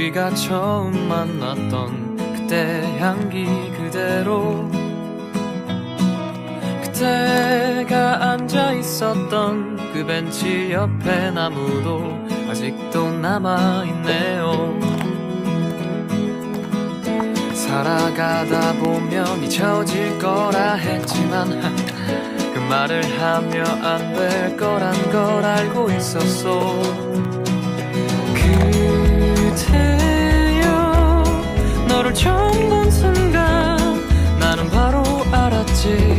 우리가 처음 만났던 그때 향기 그대로, 그때가 앉아 있었던 그 벤치 옆에 나무도 아직도 남아있네요. 살아가다 보면 잊혀질 거라 했지만 그 말을 하며 안 될 거란 걸 알고 있었어. 그대여, 너를 처음 본 순간 나는 바로 알았지.